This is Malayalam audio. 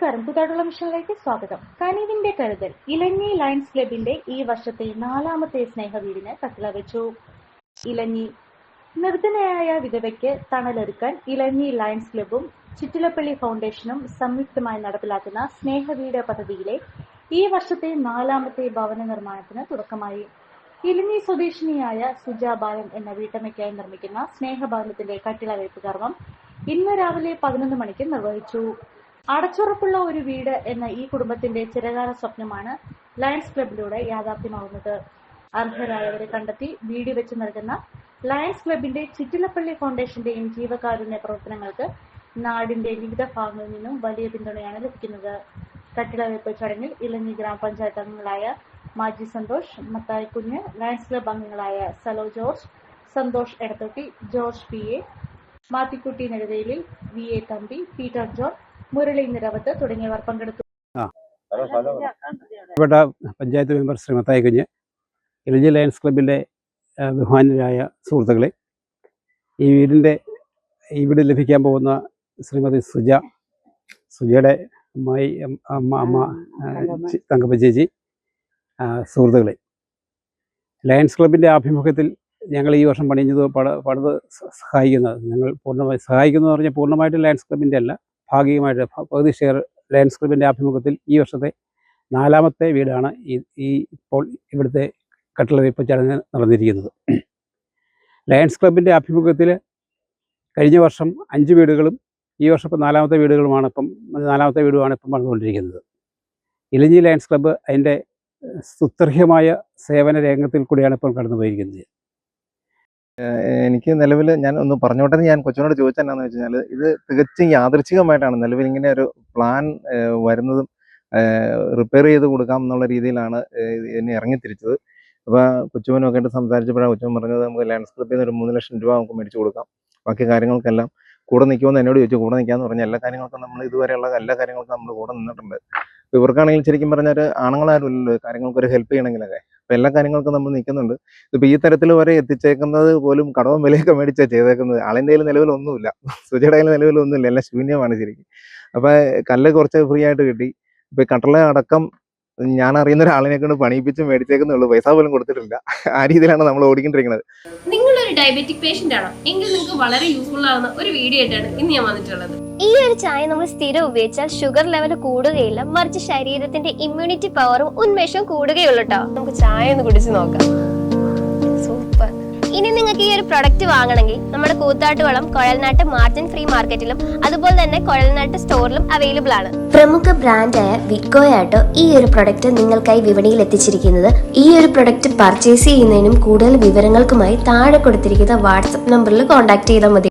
നമസ്കാരം, കൂത്താട്ടുള്ള മിഷനിലേക്ക് സ്വാഗതം. കനിവിന്റെ കരുതൽ ഇലഞ്ഞി ലയൺസ് ക്ലബിന്റെ ഈ വർഷത്തെ 4ാമത്തെ സ്നേഹവീടിന് കട്ടിള വെച്ചു. ഇലഞ്ഞി നിർധനയായ വിധവയ്ക്ക് തണലൊരുക്കാൻ ഇലഞ്ഞി ലയൺസ് ക്ലബും ചിറ്റിലപ്പള്ളി ഫൗണ്ടേഷനും സംയുക്തമായി നടപ്പിലാക്കുന്ന സ്നേഹവീട് പദ്ധതിയിലെ ഈ വർഷത്തെ 4ാമത്തെ ഭവന നിർമ്മാണത്തിന് തുടക്കമായി. ഇലഞ്ഞി സ്വദേശിനിയായ സുജാബാലൻ എന്ന വീട്ടമ്മയ്ക്കായി നിർമ്മിക്കുന്ന സ്നേഹഭവനത്തിന്റെ കട്ടിളവയ്പ് കർമ്മം ഇന്ന് രാവിലെ 11 മണിക്ക് നിർവഹിച്ചു. അടച്ചുറപ്പുള്ള ഒരു വീട് എന്ന ഈ കുടുംബത്തിന്റെ ചിരകാല സ്വപ്നമാണ് ലയൺസ് ക്ലബിലൂടെ യാഥാർത്ഥ്യമാവുന്നത്. അർഹരായവരെ കണ്ടെത്തി വീട് വെച്ച് നൽകുന്ന ലയൺസ് ക്ലബിന്റെ ചിറ്റിലപ്പള്ളി ഫൗണ്ടേഷന്റെയും ജീവകാരുണ്യ പ്രവർത്തനങ്ങൾക്ക് നാടിന്റെ വിവിധ ഭാഗങ്ങളിൽ നിന്നും വലിയ പിന്തുണയാണ് ലഭിക്കുന്നത്. കട്ടിളവയ്പ് ചടങ്ങിൽ ഇലഞ്ഞി ഗ്രാമപഞ്ചായത്ത് അംഗങ്ങളായ മാജി സന്തോഷ്, മത്തായി കുഞ്ഞ്, ലയൺസ് ക്ലബ് അംഗങ്ങളായ Salo George, Santhosh Edathotti, George PA, Mathikutty Neduvelil, VA Thampi, Peter John, Murali Niravath തുടങ്ങിയവർ പങ്കെടുത്തു. പഞ്ചായത്ത് മെമ്പർ ശ്രീ മത്തായി കുഞ്ഞ്, ഇലഞ്ഞി ലയൺസ് ക്ലബിൻ്റെ ബഹുമാന്യരായ സുഹൃത്തുക്കളെ, ഈ വീട് ലഭിക്കാൻ പോകുന്ന ശ്രീമതി സുജയുടെ അമ്മ തങ്കപ്പ ചേച്ചി, സുഹൃത്തുക്കളെ, ലയൺസ് ക്ലബിൻ്റെ ആഭിമുഖ്യത്തിൽ ഞങ്ങൾ ഈ വർഷം പണിത് സഹായിക്കുന്നത്, ഞങ്ങൾ പൂർണ്ണമായി സഹായിക്കുന്നതെന്ന് പറഞ്ഞാൽ പൂർണ്ണമായിട്ട് ലയൺസ് ക്ലബിൻ്റെ അല്ല, ഭാഗികമായിട്ട് പകുതി ഷെയർ ലയൺസ് ക്ലബിൻ്റെ ആഭിമുഖ്യത്തിൽ ഈ വർഷത്തെ 4ാമത്തെ വീടാണ് ഇപ്പോൾ ഇവിടുത്തെ കട്ടിളവയ്പ് ചടങ്ങ് നടന്നിരിക്കുന്നത്. ലയൺസ് ക്ലബിൻ്റെ ആഭിമുഖ്യത്തിൽ കഴിഞ്ഞ വർഷം 5 വീടുകളും ഈ വർഷം ഇപ്പോൾ 4ാമത്തെ വീടുമാണ് ഇപ്പം നടന്നുകൊണ്ടിരിക്കുന്നത്. ഇലഞ്ഞി ലയൺസ് ക്ലബ്ബ് അതിൻ്റെ സുത്യർഹമായ സേവന രംഗത്തിൽ കൂടിയാണ് ഇപ്പോൾ കടന്നു പോയിരിക്കുന്നത്. എനിക്ക് നിലവിൽ ഞാൻ ഒന്ന് പറഞ്ഞോട്ടെ, ഞാൻ കൊച്ചിനോട് ചോദിച്ചെന്നാന്ന് വെച്ച് കഴിഞ്ഞാൽ, ഇത് തികച്ചും യാദൃച്ഛികമായിട്ടാണ് നിലവിൽ ഇങ്ങനെ ഒരു പ്ലാൻ വരുന്നതും റിപ്പയർ ചെയ്ത് കൊടുക്കാം എന്നുള്ള രീതിയിലാണ് എന്നെ ഇറങ്ങിത്തിരിച്ചത്. അപ്പോൾ കൊച്ചുമനൊക്കെ ആയിട്ട് സംസാരിച്ചപ്പോഴാണ് കൊച്ചുമൻ പറഞ്ഞത്, നമുക്ക് ലയൺസ് ക്ലബ്ബിൽ നിന്ന് ഒരു 3 ലക്ഷം രൂപ നമുക്ക് മേടിച്ചു കൊടുക്കാം, ബാക്കി കാര്യങ്ങൾക്കെല്ലാം കൂടെ നിൽക്കുമെന്ന് എന്നോട് ചോദിച്ചു. കൂടെ നിൽക്കാമെന്ന് പറഞ്ഞാൽ എല്ലാ കാര്യങ്ങൾക്കും നമ്മൾ ഇതുവരെയുള്ള എല്ലാ കാര്യങ്ങൾക്കും നമ്മൾ കൂടെ നിന്നിട്ടുണ്ട്. അപ്പോൾ ഇവർക്കാണെങ്കിൽ ശരിക്കും പറഞ്ഞാൽ ആണുങ്ങളാരും ഇല്ലല്ലോ കാര്യങ്ങൾക്കൊരു ഹെൽപ്പ് ചെയ്യണമെങ്കിലൊക്കെ. അപ്പോൾ എല്ലാ കാര്യങ്ങൾക്കും നമ്മൾ നിൽക്കുന്നുണ്ട്. ഇപ്പോൾ ഈ തരത്തിൽ വരെ എത്തിച്ചേക്കുന്നത് പോലും കടവും വിലയൊക്കെ മേടിച്ചാണ് ചെയ്തേക്കുന്നത്. ആളിൻ്റെ കയ്യിൽ നിലവിലൊന്നുമില്ല, സുജയുടെ കയ്യിൽ നിലവിലൊന്നുമില്ല, എല്ലാം ശൂന്യമാണ് ശരിക്കും. അപ്പോൾ കല്ല് കുറച്ച് ഫ്രീ ആയിട്ട് കിട്ടി. ഇപ്പോൾ കട്ടള അടക്കം ഞാൻ അറിയുന്ന ഒരാളിനെ കൊണ്ട് പണിയിപ്പിച്ച് മേടിച്ചേക്കുന്നേ ഉള്ളൂ, പൈസ പോലും കൊടുത്തിട്ടില്ല. ആ രീതിയിലാണ് നമ്മൾ ഓടിക്കൊണ്ടിരിക്കുന്നത്. നിങ്ങളൊരു ഡയബറ്റിക് പേഷ്യന്റ് ആണോ എങ്കിൽ നിങ്ങൾക്ക് വളരെ യൂസ്ഫുൾ ആവുന്ന ഒരു വീഡിയോ ആയിട്ടാണ് ഇന്ന് ഞാൻ വന്നിട്ടുള്ളത്. ഈ ഒരു ചായ നമ്മൾ സ്ഥിരം ഉപയോഗിച്ചാൽ ഷുഗർ ലെവൽ കൂടുകയില്ല, മറിച്ച് ശരീരത്തിന്റെ ഇമ്മ്യൂണിറ്റി പവറും ഉന്മേഷവും കൂടുകയുള്ളൂ കേട്ടോ. നമുക്ക് ചായ ഒന്ന് കുടിച്ച് നോക്കാം. സൂപ്പർ. ഇനി നിങ്ങൾക്ക് ഈ ഒരു പ്രൊഡക്റ്റ് വാങ്ങണമെങ്കിൽ നമ്മുടെ കൂത്താട്ടുകുളം കുഴൽനാട്ട് മാർജിൻ ഫ്രീ മാർക്കറ്റിലും അതുപോലെ തന്നെ കുഴൽനാട്ട് സ്റ്റോറിലും അവൈലബിൾ ആണ്. പ്രമുഖ ബ്രാൻഡായ വിക്കോയാട്ടോ ഈ ഒരു പ്രൊഡക്റ്റ് നിങ്ങൾക്കായി വിപണിയിൽ എത്തിച്ചിരിക്കുന്നത്. ഈ ഒരു പ്രൊഡക്റ്റ് പർച്ചേസ് ചെയ്യുന്നതിനും കൂടുതൽ വിവരങ്ങൾക്കുമായി താഴെ കൊടുത്തിരിക്കുന്ന വാട്സ്ആപ്പ് നമ്പറിൽ കോൺടാക്ട് ചെയ്താൽ മതി.